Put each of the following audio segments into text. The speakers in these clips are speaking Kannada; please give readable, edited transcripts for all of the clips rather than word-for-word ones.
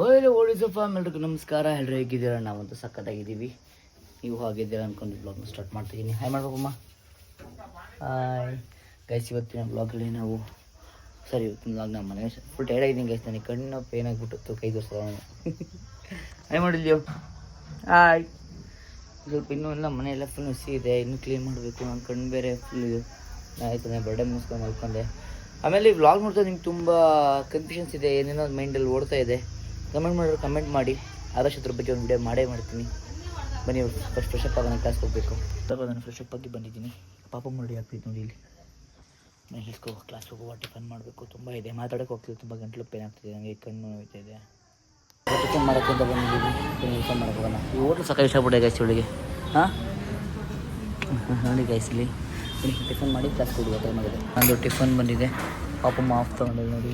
ಓಡಿಸಪ್ಪ ಎಲ್ರಿಗೂ ನಮಸ್ಕಾರ. ಎಲ್ಲರೂ ಹೇಗಿದ್ದೀರಾ? ನಾವಂತೂ ಸಖತ್ತಾಗಿದ್ದೀವಿ. ನೀವು ಹಾಗಿದ್ದೀರಾ ಅಂದ್ಕೊಂಡು ಬ್ಲಾಗ್ನ ಸ್ಟಾರ್ಟ್ ಮಾಡ್ತಿದ್ದೀನಿ. ಹಾಯ್ ಮಾಡ್ಬೇಕಮ್ಮ. ಹಾಯ್ ಗೈಸ್, ಇವತ್ತಿನ ಬ್ಲಾಗಲ್ಲಿ ನಾವು ಇವತ್ತಿನ ಬ್ಲಾಗ್ ನಮ್ಮ ಮನೆ ಫುಲ್ ಟೈರ್ಡ್ ಆಗಿದ್ದೀನಿ ಗೈಸ್. ನನಗೆ ಕಣ್ಣು ಪೇನ್ ಆಗಿಬಿಟ್ಟು ಕೈ ತೋರಿಸೋದು ನಾನು. ಹಾಯ್ ಮಾಡಿದ್ಯೋ? ಹಾಯ್. ಸ್ವಲ್ಪ ಇನ್ನೂ ಎಲ್ಲ ಮನೆಯೆಲ್ಲ ಫುಲ್ ನುಸಿ ಇದೆ, ಇನ್ನೂ ಕ್ಲೀನ್ ಮಾಡಬೇಕು. ನನ್ನ ಕಣ್ಣು ಬೇರೆ ಫುಲ್ ಆಯಿತು. ನಾನು ಬರ್ಡೇ ಮುಗಿಸ್ಕೊಂಡು ಮಲ್ಕೊಂಡೆ. ಆಮೇಲೆ ಈ ವ್ಲಾಗ್ ನೋಡ್ತಾ ನಿಮ್ಗೆ ತುಂಬ ಕನ್ಫ್ಯೂಷನ್ಸ್ ಇದೆ, ಏನೇನೋ ಮೈಂಡಲ್ಲಿ ಓಡ್ತಾ ಇದೆ. ಕಮೆಂಟ್ ಮಾಡಿ. ಆದಷ್ಟು ಅದ್ರ ಬಗ್ಗೆ ಒಂದು ವಿಡಿಯೋ ಮಾಡೇ ಮಾಡ್ತೀನಿ. ಬನ್ನಿ, ಫಸ್ಟ್ ಫ್ರೆಶಪ್ ಆಗೋಣ, ಕ್ಲಾಸ್ಗೆ ಹೋಗಬೇಕು. ನಾನು ಫ್ರೆಶಪ್ ಆಗಿ ಬಂದಿದ್ದೀನಿ. ಪಾಪ ರೆಡಿ ಆಗ್ತಿತ್ತು ನೋಡಿ ಇಲ್ಲಿ. ನಾನು ಹಿಸ್ಕೋ ಕ್ಲಾಸ್ಗೆ ಹೋಗುವ, ಟಿಫನ್ ಮಾಡಬೇಕು. ತುಂಬ ಇದೆ, ಮಾತಾಡೋಕ್ಕೆ ಹೋಗ್ತಿದೆ. ತುಂಬ ಗಂಟಲು ಪೇನ್ ಆಗ್ತಿದೆ, ನನಗೆ ಕಣ್ಣು ನೋಯ್ತಾ ಇದೆ. ಟಿಫನ್ ಮಾಡೋಕ್ಕೆ ಅಂತ ಬಂದಿದ್ದೀನಿ. ಟಿಫನ್ ಮಾಡೋಕೆ ಹೋಗೋಣ. ಈ ಹೋಟ್ಲು ಸಾಕ ಇಷ್ಟಪಟ್ಟೆ ಗೈಸ್ ಒಳಗೆ. ಹಾಂ ನೋಡಿ ಗೈಸ್, ಇಲ್ಲಿ ಟಿಫನ್ ಮಾಡಿ ಕ್ಲಾಸ್ಗೆ ಹೋಗುವ ಟೈಮ್ ಆಗಿದೆ. ನಂದು ಟಿಫನ್ ಬಂದಿದೆ. ಪಾಪಮ್ಮ ಆಫ್ ತೊಗೊಂಡಿಲ್ಲ ನೋಡಿ.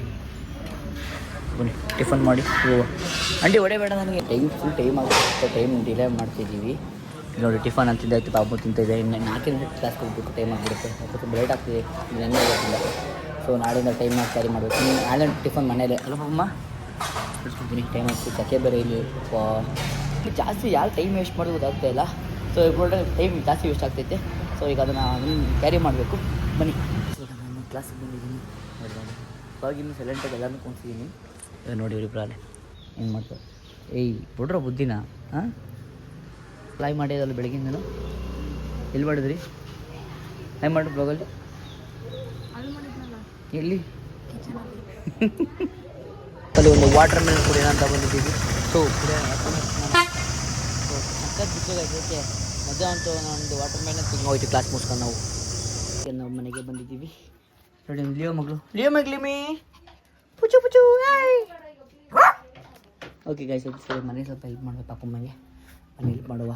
ಬನ್ನಿ ಟಿಫನ್ ಮಾಡಿ ಹೋಗುವ. ಅಂಡಿ ಒಡೆ ಬೇಡ, ನನಗೆ ಫುಲ್ ಟೈಮ್ ಆಗುತ್ತೆ. ಟೈಮ್ ಡಿಲೇ ಮಾಡ್ತಿದ್ದೀವಿ ನೋಡಿ. ಟಿಫನ್ ಅಂತಿದ್ದೆ ಆಯ್ತು, ಪಾಪು ತಿಂತಿದ್ದೆ. ಇನ್ನು 4 ಗಂಟೆ ಕ್ಲಾಸ್ಗೆ ಹೋಗ್ಬೇಕು, ಟೈಮ್ ಆಗಿಬಿಡುತ್ತೆ. ಸ್ವಲ್ಪ ಲೇಟ್ ಆಗ್ತಿದೆ, ನೆನ್ನೆ ಹೋಗ್ತಿಲ್ಲ. ಸೊ ನಾಳೆಯಿಂದ ಟೈಮ್ ಕ್ಯಾರಿ ಮಾಡಬೇಕು. ನಾಳೆ ಟಿಫನ್ ಮನೇಲೆ ಅಲ್ಲ ಪಾಪಮ್ಮ ಬಿಡ್ಸ್ಕೊತೀನಿ. ಟೈಮ್ ಆಗ್ತಿತ್ತು, ಸಕ್ಕೆ ಬೇರೆ ಇಲ್ಲಿ ಜಾಸ್ತಿ ಯಾರು ಟೈಮ್ ವೇಸ್ಟ್ ಮಾಡೋದು ಗೊತ್ತಾಗ್ತಾ ಇಲ್ಲ. ಸೊ ಇಂಪಾರ್ಟೆಂಟ್ ಟೈಮ್ ಜಾಸ್ತಿ ವೇಸ್ಟ್ ಆಗ್ತೈತೆ. ಸೊ ಈಗ ಅದನ್ನು ಕ್ಯಾರಿ ಮಾಡಬೇಕು. ಬನ್ನಿ, ನಾನು ಕ್ಲಾಸಿಗೆ ಬಂದಿದ್ದೀನಿ. ಇವಾಗಿನ್ನು ಸೈಲೆಂಟಾಗಿ ಎಲ್ಲರೂ ಕೂತಿದ್ದೀನಿ. ನೋಡಿ ಇವ್ರಿಬ್ರು ಅಲ್ಲೇ ಏನು ಮಾಡ್ತಾರೆ. ಏಯ್ ಬಿಡ್ರೋ ಬುದ್ಧಿನ. ಹಾಂ ಫ್ಲೈ ಮಾಡಿದಲ್ಲ ಬೆಳಗ್ಗಿಂದನು. ಎಲ್ಲಿ ಮಾಡಿದ್ರಿ? ಫ್ಲೈ ಮಾಡಿ ಬ್ಲಾಗಲ್ಲಿ ಎಲ್ಲಿ? ಅಲ್ಲಿ ಒಂದು ವಾಟರ್ ಮೆಲನ್ ಕುಡಿಯೋಣ ಅಂತ ಬಂದಿದ್ದೀವಿ. ಸೊ ಕುಡಿಯೋಣ, ಸಕ್ಕತ್ ಬಿಸಿಲಾಗೈತೆ. ಮಜಾ ಅಂತೂ ಒಂದು ವಾಟರ್ ಮೆಲನ್ ಹೋಯ್ತು ಕ್ಲಾಸ್ ಮುಗಿಸ್ಕೊಂಡು ನಾವು ಮನೆಗೆ ಬಂದಿದ್ದೀವಿ. ನೋಡಿ ಲಿಯೋ ಮಗ್ಲಿಮಿ ಪುಚು ಪುಚು. ಓಕೆ ಗೈಸ್, ಸರಿ ಮನೆ ಸ್ವಲ್ಪ ಹೆಲ್ಪ್ ಮಾಡಬೇಕು ಪಾಪಮ್ಮಂಗೆ. ಮನೆ ಹೆಲ್ಪ್ ಮಾಡುವ.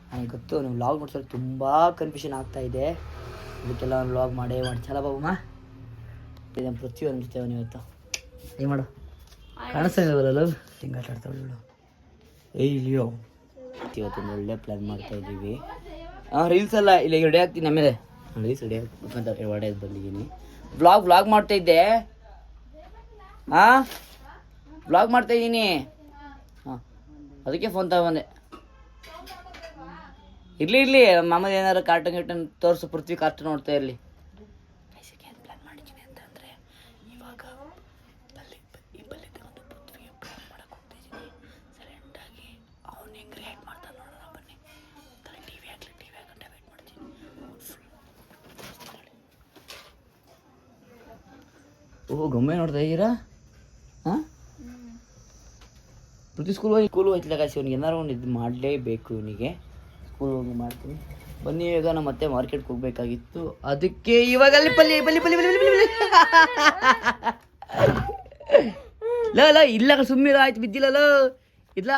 ನನಗೆ ಗೊತ್ತು ನೀವು ವ್ಲಾಗ್ ನೋಡ್ಸೋದು ತುಂಬ ಕನ್ಫ್ಯೂಷನ್ ಆಗ್ತಾಯಿದೆ. ಇದಕ್ಕೆಲ್ಲ ಒಂದು ವ್ಲಾಗ್ ಮಾಡೇ ಚಲ ಬಾಬಮ್ಮ. ಇದನ್ನು ಪ್ರತಿಯೊಂದು ಇರ್ತೇವೆ ಇವತ್ತು. ಏನು ಮಾಡು, ಕಾಣಿಸ್ತಾ ಇದ್ದಾವಲ್ಲ ಹಿಂಗೆ ಆಟ ಆಡ್ತಾವಳು. ಏಯ್ ಲಿಯೋ, ಇವತ್ತೊಂದು ಒಳ್ಳೆ ಪ್ಲ್ಯಾನ್ ಮಾಡ್ತಾಯಿದ್ದೀವಿ. ರೀಲ್ಸ್ ಎಲ್ಲ ಇಲ್ಲ ರೆಡಿ ಆಗ್ತೀನಿ. ಆಮೇಲೆ ರೀಲ್ಸ್ ರೆಡಿ ಆಗ್ಬೇಕಂತ ಹೊಡೆಯೋದು ಬಂದಿದ್ದೀನಿ. ವ್ಲಾಗ್ ಮಾಡ್ತಾಯಿದ್ದೆ. ವ್ಲಾಗ್ ಮಾಡ್ತಾಯಿದ್ದೀನಿ. ಅದಕ್ಕೆ ಫೋನ್ ತಗೊಂಡೆ. ಇರಲಿ ಮಾಮದ ಏನಾರು ಕಾರ್ಟೂನ್ ತೋರಿಸು. ಪೃಥ್ವಿ ಕಾರ್ಟೂನ್ ನೋಡ್ತಾ ಇರಲಿ. ಏನು ಪ್ಲ್ಯಾನ್ ಮಾಡಿದ್ದೀನಿ ಅಂತಂದರೆ, ಇವಾಗ ಈ ಬಲ್ಲಿ ತಗೊಂಡು ಪೃಥ್ವಿ ಪ್ಲ್ಯಾನ್ ಮಾಡೋಕ್ಕೆ ಹೋಗ್ತಾಯಿದ್ದೀನಿ. ಸೈಲೆಂಟಾಗಿ ಅವ್ನು ಹೆಂಗೆ ರಿಯಾಕ್ಟ್ ಮಾಡ್ತಾನೆ ನೋಡೋಣ. ಬನ್ನಿ, ಟಿ ವಿ ಹಾಕಂಟ ವೇಟ್ ಮಾಡ್ತೀನಿ. ಓಹ್ ಗೊಮ್ಮೆ ನೋಡ್ತಾ ಇದ್ದೀರಾ? ಹಾಂ ಪ್ರತಿ ಸ್ಕೂಲ್ ಹೋಯ್ತಿಲ್ಲ ಕಾಸಿ. ಅವ್ನಿಗೆ ಏನಾರು ಒಂದು ಇದು ಮಾಡಲೇಬೇಕು. ಇವನಿಗೆ ಸ್ಕೂಲ್ ಹೋಗಿ ಮಾಡ್ತೀನಿ. ಬನ್ನಿ, ಈಗ ನಾವು ಮತ್ತೆ ಮಾರ್ಕೆಟ್ಗೆ ಹೋಗ್ಬೇಕಾಗಿತ್ತು. ಅದಕ್ಕೆ ಇವಾಗ ಅಲ್ಲಿ ಬಲ್ಲಿ ಲ ಇಲ್ಲ ಸುಮ್ಮನೆ ಆಯ್ತು. ಬಿದ್ದಿಲ್ಲ ಇಲ್ಲ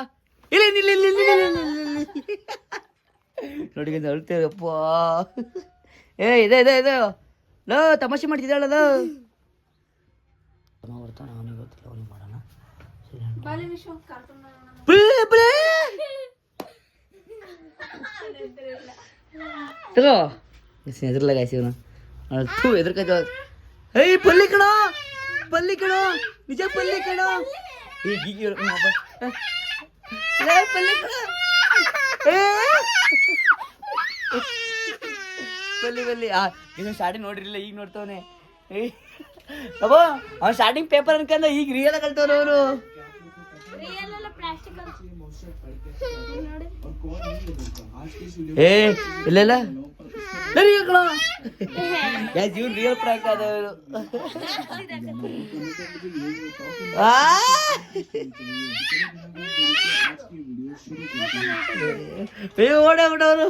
ನೋಡಿ ಅಳ್ತೇವಪ್ಪ. ಇದೆ ಲೋ ತಮಾಷೆ ಮಾಡ್ತಿದ್ದಾಳಲ್ಲ. ಬರ್ತಾನೆ, ಅವನಿಗೆ ಗೊತ್ತಿಲ್ಲ. ಅವನಿಗೆ ಮಾಡೋಣ. ತಗೋ ಎದ್ರಲ್ಲ ಗಾಯ್ಸಿವನು ಎದ್ರಕಾಯ್ತ. ಏಯ್ ಪಲ್ಲಿ ಕಣೋ ನಿಜ ಪಲ್ಲಿ ಕಣೋ. ಪಲ್ಲಿ ಸ್ಟಾರ್ಟಿಂಗ್ ನೋಡಿರ್ಲಿಲ್ಲ, ಈಗ ನೋಡ್ತವನೆ. ಅಬ್ಬ ಅವ್ನು ಸ್ಟಾರ್ಟಿಂಗ್ ಪೇಪರ್ ಅನ್ಕಂದ, ಈಗ ರಿಯಲ್ ಕಲ್ತವನು ಅವನು. ಇಲ್ಲ ಜೀವನ್ ರಿಯಲ್ ಪ್ರಾಂಕ್ ಆದವರು. ಓಡಾಬಿಟ್ಟವನು.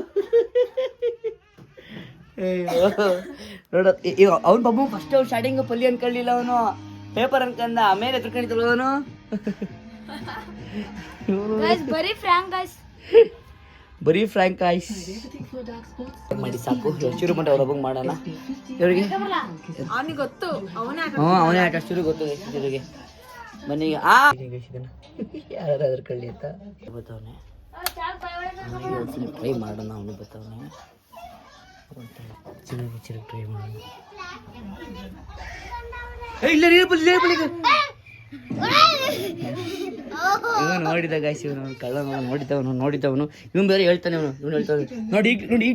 ನೋಡ ಅವ್ನು ಬಾಬು ಫಸ್ಟ್ ಅವ್ನು ಸ್ಟಾರ್ಟಿಂಗ್ ಪಲ್ಲಿ ಅನ್ಕೊಳ್ಳಿಲ್ಲ. ಅವನು ಪೇಪರ್ ಅನ್ಕಂದ, ಆಮೇಲೆ ಎದ್ರಕೊಂಡಿದ್ದಳು ಅವನು. ಬರೀ ಫ್ರ್ಯಾಂಕ್ ಆಯ್ಸ್ ಮಾಡಿ ಸಾಕು. ಶುರು ಮಾಡಿ ಅವ್ರ ಮಾಡೋಣ ಇವ್ರಿಗೆ. ಅವನೇ ಆಟ ಶುರು ಗೊತ್ತು ಇವ್ರಿಗೆ. ಬನ್ನಿ ಯಾರಾದ್ರೂ ಕಳ್ಳಿ ಅಂತ ಬತ್ತವನೆ. ಟ್ರೈ ಮಾಡೋಣ. ಅವನು ಬತ್ತವನೆ, ಚಿರಗ್ ಟ್ರೈ ಮಾಡೋಣ. ಇಲ್ಲ ಇವನು ನೋಡಿದ ಗಾಯ್ಸ್, ಇವನು ಕಳ್ಳ ನೋಡಿದವನು ಇವನು ಬೇರೆ ಹೇಳ್ತಾನೆ, ಇವನು ಹೇಳ್ತಾನೆ ನೋಡಿ ಈಗಲೇ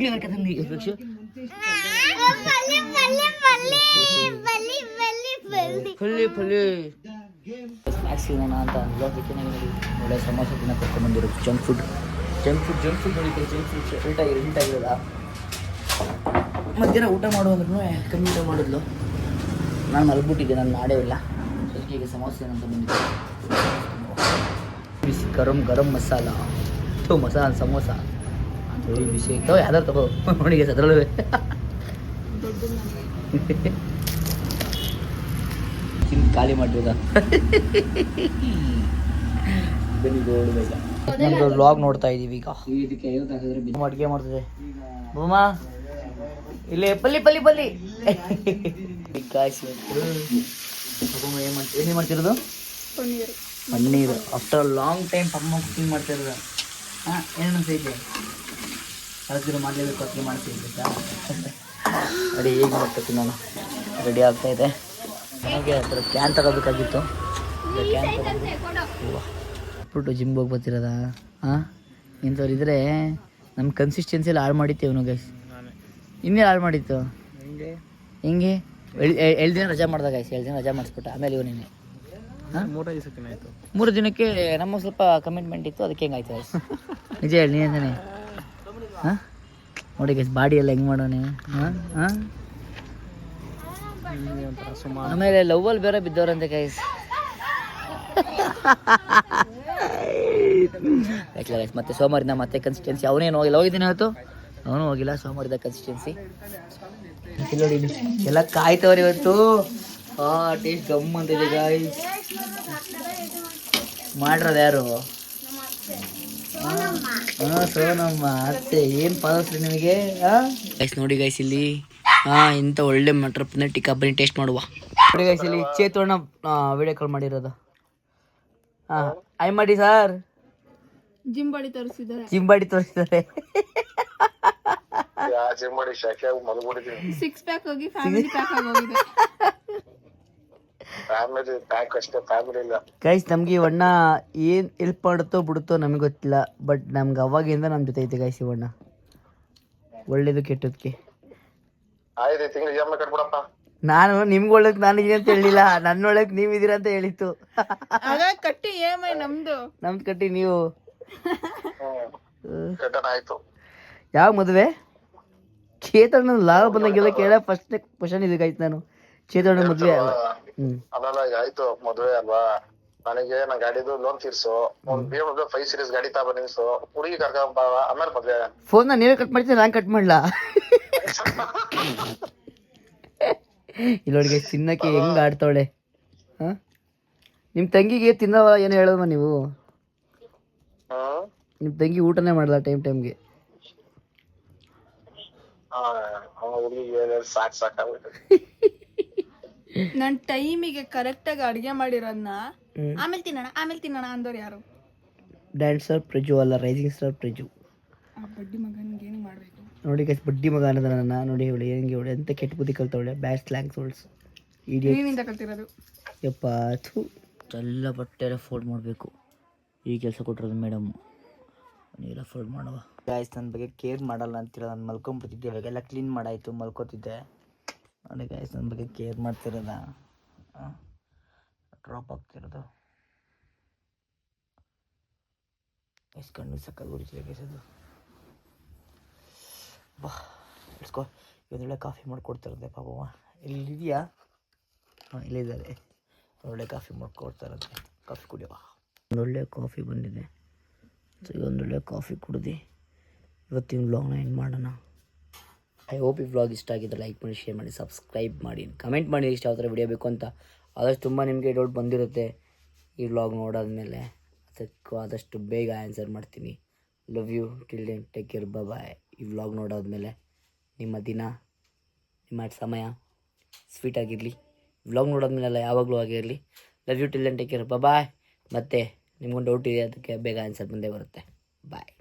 ಸ್ನ್ಯಾಕ್ಸ್ ಸಿಗೋಣ ಅಂತ ಅನ್ಲೋದಕ್ಕೆ ಒಳ್ಳೆ ಸಮೋಸ ದಿನ ಕರ್ಕೊಂಡ್ಬಂದಿರೋದು. ಜಂಕ್ ಫುಡ್ ನೋಡಿದ್ದೆ. ಜಂಕ್ ಫುಡ್ ಹಿಂಟಾಗಿರಲ್ಲ. ಮಧ್ಯಾಹ್ನ ಊಟ ಮಾಡುವಂದ್ರೂ ಕಮ್ಮಿ ಊಟ ಮಾಡಿದ್ಲು. ನಾನು ಮಲ್ಬಿಟ್ಟಿದ್ದೆ, ನಾನು ಮಾಡೇ ಇಲ್ಲ. ಅದಕ್ಕೆ ಈಗ ಸಮೋಸ ಏನಂತ ಬಂದಿದ್ದೆ. ಬಿಸಿ ಗರಂ ಮಸಾಲ ಸಮೋಸ ಬಿಸಿ ಇತ್ತು. ಯಾವ್ದಾರು ತಗೋ ನೋಡಿ ಅದ್ರಲ್ಲೂ ಖಾಲಿ ಮಾಡ್ಬೋದಾ? ನಮ್ದು ವ್ಲಾಗ್ ನೋಡ್ತಾ ಇದೀವಿ ಈಗ. ಅಡುಗೆ ಮಾಡ್ತಿದೆ ಬೊಮ್ಮ. ಇಲ್ಲಿ ಪಲ್ಲಿ ಏನೇ ಮಾಡ್ತಿರೋದು? Paneer. After long time Pamma cooking ಮಾಡ್ತಿರೋದು. ಹಾಂ, ಏನು ಅನ್ಸೈತೆ? ಕಳ್ಸಿರೋ ಮಾಡಲೇಬೇಕು ಅದಕ್ಕೆ ಮಾಡ್ತಿದ್ದ. ಅಡಿ ಹೇಗೆ ಮಾಡ್ತೀನಿ ನಾನು. ರೆಡಿ ಆಗ್ತಾಯಿದೆ. ನನಗೆ ಅದರ ಕ್ಯಾನ್ ತಗೋಬೇಕಾಗಿತ್ತು. ಕ್ಯಾನ್ ತಗೊಂಡು ಜಿಮ್ಗೆ ಹೋಗಿ ಬರ್ತಿರೋದ? ಹಾಂ, ಇಂಥವ್ರು ಇದ್ದರೆ ನಮ್ಮ ಕನ್ಸಿಸ್ಟೆನ್ಸಿಯಲ್ಲಿ ಹಾಳು ಮಾಡಿತ್ತು ಇವನು ಗೈಸ್. ಇನ್ನೇ ಹಾಳು ಮಾಡಿತ್ತು. ಹೆಂಗೆ 7 ದಿನ ರಜಾ ಮಾಡ್ದಾಗ ಗೈಸ್, 7 ದಿನ ರಜಾ ಮಾಡಿಸ್ಬಿಟ್ಟ. ಆಮೇಲೆ ಇವನೇನೆ 3 ದಿನಕ್ಕೆ ನಮಗೆ ಸ್ವಲ್ಪ ಕಮಿಟ್ಮೆಂಟ್ ಇತ್ತು, ಅದಕ್ಕೆ ಹೆಂಗಾಯ್ತು ಗೈಸ್. ನಿಜ ಹೇಳಿ ನೀ ಅಂತಾನೆ. ಹಾಂ, ನೋಡಿ ಗೈಸ್ ಬಾಡಿ ಎಲ್ಲ ಹೆಂಗೆ ಮಾಡೋಣ. ಹಾಂ, ಆಮೇಲೆ ಲವ್ವಲ್ಲಿ ಬೇರೆ ಬಿದ್ದವ್ರಂತೆ ಗೈಸ್. ಮತ್ತೆ ಸೋಮವಾರಿಂದ ಮತ್ತೆ ಕನ್ಸಿಸ್ಟೆನ್ಸಿ. ಅವನೇನು ಹೋಗಿದ್ದೀನಿ ಇವತ್ತು, ಅವನು ಹೋಗಿಲ್ಲ. ಸೋಮವಾರದ ಕನ್ಸಿಸ್ಟೆನ್ಸಿ ನೋಡಿ. ಎಲ್ಲ ಕಾಯ್ತವ್ರು ಇವತ್ತು. ಟೇಸ್ಟ್ ಗಮ್ ಅಂತಿದೆ ಗಾಯ್ಸ್. ಮಾಡಿರೋದು ಯಾರು? ಸೋನಮ್ಮ ಅತ್ತೆ. ಏನು ಪಾದಸ್ರಿ ನಿಮಗೆ ಗೈಸ್. ನೋಡಿ ಗೈಸ್ ಇಲ್ಲಿ ಇಂಥ ಒಳ್ಳೆ ಮಟರ್ ಪನ್ನೀರ್ ಟಿಕ್ಕಾ ಬನ್ನಿ ಟೇಸ್ಟ್ ಮಾಡುವ. ನೋಡಿ ಗೈಸ್ ಇಲ್ಲಿ ಚೇತೋಣ ವಿಡಿಯೋ ಕಾಲ್ ಮಾಡಿರೋದು. ಮಾಡಿ ಸರ್. ಜಿಮ್ ಬಾಡಿ ತೋರಿಸಿದ್ದಾರೆ. ಸಿಕ್ಸ್ ಪ್ಯಾಕ್ ಹೋಗಿ ಫ್ಯಾಮಿಲಿ ಪ್ಯಾಕ್ ಆಗೋಗಿದೆ. ಗೈಸ್ ನಮ್ಗೆ ಇವಣ್ಣ ಏನ್ ಹೆಲ್ಪ್ ಮಾಡುತ್ತೋ ಬಿಡುತ್ತೋ ನಮಗೆ ಗೊತ್ತಿಲ್ಲ. ಬಟ್ ನಮ್ಗೆ ಅವಾಗಿಂದ ನಮ್ಮ ಜೊತೆ ಐತೆ ಗೈಸ್ ಇವಣ್ಣ. ಒಳ್ಳೇದು ಕೆಟ್ಟದಕ್ಕೆ. ನಾನು ನಿಮ್ಗೆ ಒಳ್ಳೇದು ನಾನಿದ್ದೀನಿ ಅಂತ ಹೇಳಿಲ್ಲ, ನನ್ನ ಒಳ್ಳೇದು ನೀವಿದ್ದೀರಾ ಅಂತ ಹೇಳಿತ್ತು. ಕಟ್ಟಿ ನಮ್ದು ಕಟ್ಟಿ ನೀವು. ಯಾವ ಮದುವೆ? ಚೇತಣ್ಣ ಲಾಭ ಬಂದಂಗೆಲ್ಲ ಕೇಳ ಫಸ್ಟ್ ಕ್ವಶನ್ ಇದು ಗೈಸ್. ನಾನು ಚೇತಣ್ಣ ಮದುವೆ ಆಯ್ತು ಮದುವೆ ಅಲ್ವಾ, ನನಗೆ ನನ್ನ ಗಾಡಿದು ಲೋನ್ ತೀರ್ಸು, ಒಂದು BMW 5 Series ಗಾಡಿ ತಗೊಂಡು ನಿಲ್ಸು, ಹುಡುಗಿ ಕರ್ಕೊಂಡ್ ಆಮೇಲೆ ಮದ್ವೆ. ಫೋನ್ ನೀವೇ ಕಟ್ ಮಾಡ್ತೀನಿ, ನಾನು ಕಟ್ ಮಾಡ್ಲಾ? ಇಲ್ಲೋಡಿಗೆ ತಿನ್ನಕ್ಕೆ ಹೆಂಗ್ ಆಡ್ತಾವಳೆ. ನಿಮ್ ತಂಗಿಗೆ ತಿನ್ನವ ಏನು ಹೇಳೋದಮ್ಮ ನೀವು? ನಿಮ್ ತಂಗಿ ಊಟನೇ ಮಾಡಲ್ಲ ಟೈಮ್ಗೆ. ನನ್ ಟೈಮಿಗೆ ಕರೆಕ್ಟಾಗಿ ಅಡುಗೆ ಮಾಡಿರೋದನ್ನ ಆಮೇಲೆ ತಿನ್ನೋಣ ಅಂದವ್ರು ಯಾರು? ಡ್ಯಾನ್ಸರ್ ಪ್ರಜು ಅಲ್ಲ, ರೈಸಿಂಗ್ ಸ್ಟಾರ್ ಪ್ರಜು. ಬಡ್ಡಿ ಮಗನಿಗೆ ಏನು ಮಾಡಬೇಕು ನೋಡಿ ಗೈಸ್, ಬಡ್ಡಿ ಮಗ ಅನ್ನೋದ ನನ್ನ. ನೋಡಿ ಇವಳು ಹೆಂಗೆ ಇವಳು ಎಂತ ಕೆಟ್ಟ ಬುದ್ಧಿ ಕಲ್ತವಳೆ. ಬ್ಯಾಡ್ ಸ್ಲ್ಯಾಂಗ್ ಸೋಲ್ಸ್ ನೀನಿಂದ ಕಲ್ತಿರೋದು. ಯಪ್ಪ ಎಲ್ಲ ಬಟ್ಟೆ ಎಲ್ಲ ಫೋಲ್ಡ್ ಮಾಡಬೇಕು. ಈ ಕೆಲಸ ಕೊಟ್ಟಿರೋದು ಮೇಡಮ್. ನೀವೆಲ್ಲ ಫೋಲ್ಡ್ ಮಾಡುವ ಗಾಯ್ಸ್. ನನ್ನ ಬಗ್ಗೆ ಕೇರ್ ಮಾಡಲ್ಲ ಅಂತೀರ. ನಾನು ಮಲ್ಕೊಂಡ್ಬಿಡ್ತಿದ್ದೆ, ಇವಾಗೆಲ್ಲ ಕ್ಲೀನ್ ಮಾಡಾಯಿತು, ಮಲ್ಕೋತಿದ್ದೆ. ನೋಡಿ ಗಾಯ್ಸ್ ನನ್ನ ಬಗ್ಗೆ ಕೇರ್ ಮಾಡ್ತಿರೋದ. ಡ್ರಾಪ್ ಆಗ್ತಿರೋದು ಎಷ್ಟು ಕಣ್ಣು ಸಕ್ಕಲ್ಲಿ ಹೊಡಿತಿದೆ ಗೈಸ್ ಅದು. ಬಾ ಇಟ್ಸ್ಕೊ. ಇವೊಂದೊಳ್ಳೆ ಕಾಫಿ ಮಾಡಿಕೊಡ್ತಾರಂತೆ ಪಾಪವ್ವ. ಇಲ್ಲಿದೆಯಾ? ಹಾಂ ಇಲ್ಲಿದ್ದಾರೆ. ಒಳ್ಳೆ ಕಾಫಿ ಮಾಡಿಕೊಡ್ತಾರಂತೆ. ಕಾಫಿ ಕುಡಿಯುವ. ಒಂದೊಳ್ಳೆ ಕಾಫಿ ಬಂದಿದೆ. ಸೊ ಇವೊಂದೊಳ್ಳೆ ಕಾಫಿ ಕುಡಿದು ಇವತ್ತಿನ ವ್ಲಾಗ್ನ ಎಂಡ್ ಮಾಡೋಣ. ಐ ಹೋಪ್ ಈ ವ್ಲಾಗ್ ಇಷ್ಟ ಆಗಿದೆ. ಲೈಕ್ ಮಾಡಿ, ಶೇರ್ ಮಾಡಿ, ಸಬ್ಸ್ಕ್ರೈಬ್ ಮಾಡಿ, ಕಮೆಂಟ್ ಮಾಡಿ ಇಷ್ಟ ಯಾವ ಥರ ವಿಡಿಯೋ ಬೇಕು ಅಂತ. ಆದಷ್ಟು ತುಂಬ ನಿಮಗೆ ಡೌಟ್ ಬಂದಿರುತ್ತೆ ಈ ವ್ಲಾಗ್ ನೋಡಾದ್ಮೇಲೆ. ಅದಕ್ಕೂ ಆದಷ್ಟು ಬೇಗ ಆನ್ಸರ್ ಮಾಡ್ತೀನಿ. Love you till then, take care, bye. ಈ ವ್ಲಾಗ್ ನೋಡಾದ್ಮೇಲೆ ನಿಮ್ಮ ದಿನ, ನಿಮ್ಮ ಸಮಯ ಸ್ವೀಟಾಗಿರಲಿ. ವ್ಲಾಗ್ ನೋಡೋದ್ಮೇಲೆಲ್ಲ ಯಾವಾಗಲೂ ಆಗಿರಲಿ. Love you till then, take care, bye. ಮತ್ತು ನಿಮ್ಗೊಂದು ಡೌಟ್ ಇದೆ, ಅದಕ್ಕೆ ಬೇಗ ಆನ್ಸರ್ ಬಂದೇ ಬರುತ್ತೆ. ಬಾಯ್.